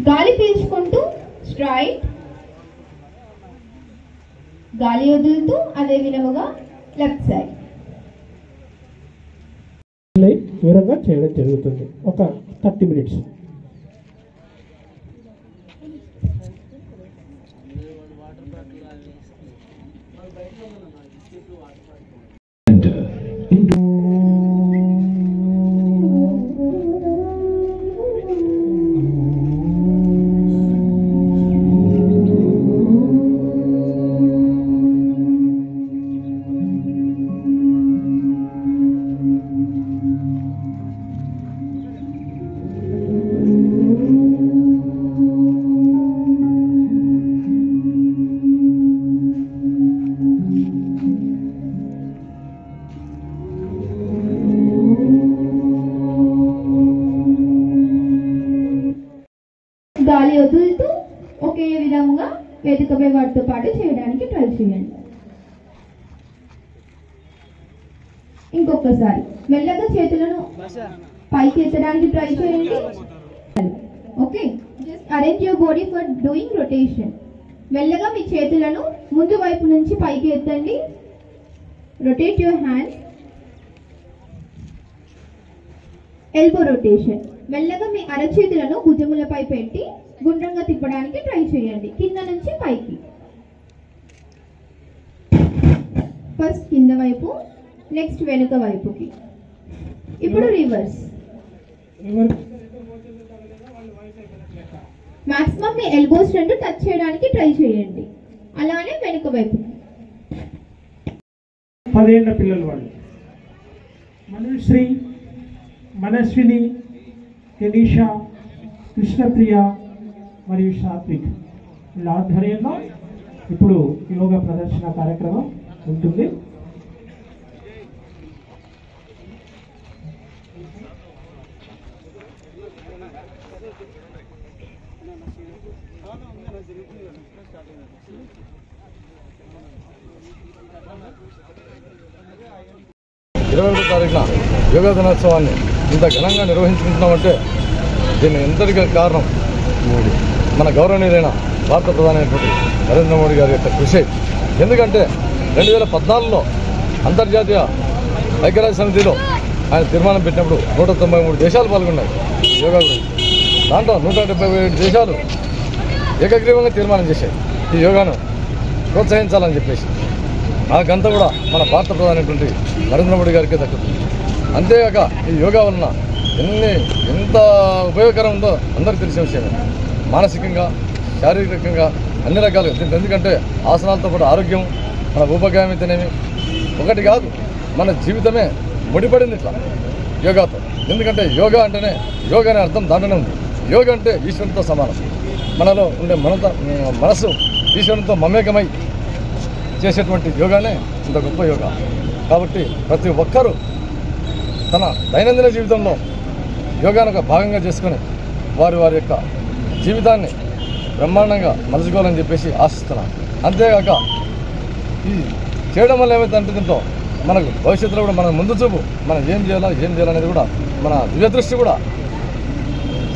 గాలి పీల్చుకుంటూ స్ట్రైట్, గాలి వదులుతూ అదే విధముగా లెఫ్ట్ సైడ్ వివరంగా చేయడం జరుగుతుంది. ఒక 30 minutes. గాలి వదులుతూ ఒకే విధంగా వేదికపై వాటితో పాటు చేయడానికి ట్రై చేయండి. ఇంకొకసారి మెల్లగా చేతులను పైకి ఎత్తడానికి ట్రై చేయండి. Okay, just arrange your body for doing rotation. మెల్లగా మీ చేతులను ముందు వైపు నుంచి పైకి ఎత్తండి. Rotate your hands. Elbow rotation. మెల్లగా మీ అరచేతులను భుజములపై పెట్టి గుండ్రంగా తిప్పడానికి ట్రై చేయండి, కింద నుంచి పైకి. ఫస్ట్ కింద వైపు, నెక్స్ట్ వెనుక వైపుకి. ఇప్పుడు రివర్స్. మాక్సిమం మీ ఎల్బోస్ రెండు టచ్ చేయడానికి ట్రై చేయండి, అలానే వెనుక వైపుకి. 10 ఏళ్ల పిల్లలు వాళ్ళు మనుశ్రీ, మనస్విని, కెనీషా, కృష్ణప్రియ మరియు సాత్విక్ వీళ్ళ ఆధ్వర్యంలో ఇప్పుడు యోగా ప్రదర్శన కార్యక్రమం ఉంటుంది. ఇరవై తారీఖున యోగా దినోత్సవాన్ని ఇంత ఘనంగా నిర్వహించుకుంటున్నామంటే దీన్ని ఎంతటికి కారణం మన గౌరవనీయులైన భారత ప్రధానమైనటువంటి నరేంద్ర మోడీ గారి యొక్క కృషి. ఎందుకంటే 2014లో అంతర్జాతీయ ఐక్యరాజ్య సమితిలో ఆయన తీర్మానం పెట్టినప్పుడు 193 దేశాలు పాల్గొన్నాయి యోగా గురించి. దాంట్లో 177 దేశాలు ఏకగ్రీవంగా తీర్మానం చేశాయి ఈ యోగాను ప్రోత్సహించాలని చెప్పేసి. ఆ గంట కూడా మన భారత ప్రధానమైనటువంటి నరేంద్ర మోడీ గారికి దక్కుతుంది. అంతేగాక ఈ యోగా వలన ఎంత ఉపయోగకరం ఉందో అందరికీ తెలిసిన విషయమే. మానసికంగా, శారీరకంగా అన్ని రకాలుగా. ఎందుకంటే ఆసనాలతో పాటు ఆరోగ్యం, మన ఉపగాయం అయితేనేమి ఒకటి కాదు, మన జీవితమే ముడిపడింది ఇట్లా యోగాతో. ఎందుకంటే యోగా అంటేనే, యోగా అనే అర్థం దాంట్లోనే ఉంది. యోగా అంటే ఈశ్వరునితో సమానం. మనలో ఉండే మనసు ఈశ్వరునితో మమేకమై చేసేటువంటి యోగానే ఇంత గొప్ప యోగా. కాబట్టి ప్రతి ఒక్కరూ తన దైనందిన జీవితంలో యోగాను ఒక భాగంగా చేసుకొని వారి యొక్క జీవితాన్ని బ్రహ్మాండంగా మలుచుకోవాలని చెప్పేసి ఆశిస్తున్నాను. అంతేగాక ఈ చేయడం వల్ల ఏమైందంటే దీంట్లో మనకు భవిష్యత్తులో కూడా మన ముందు చూపు మనం ఏం చేయాలనేది కూడా మన దివ్యదృష్టి కూడా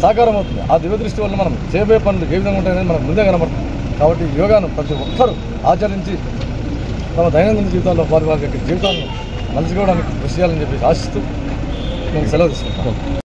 సాకారం అవుతుంది. ఆ దివ్యదృష్టి వల్ల మనం చేయబోయే పనులు ఏ విధంగా ఉంటాయనేది మనకు ముందే కనబడుతుంది. కాబట్టి యోగాను ప్రతి ఒక్కరూ ఆచరించి తమ దైనందిన జీవితాల్లో వారి యొక్క జీవితాలను మలుచుకోవడానికి కృషి చేయాలని చెప్పి ఆశిస్తూ నేను సెలవు తీసుకుంటాను.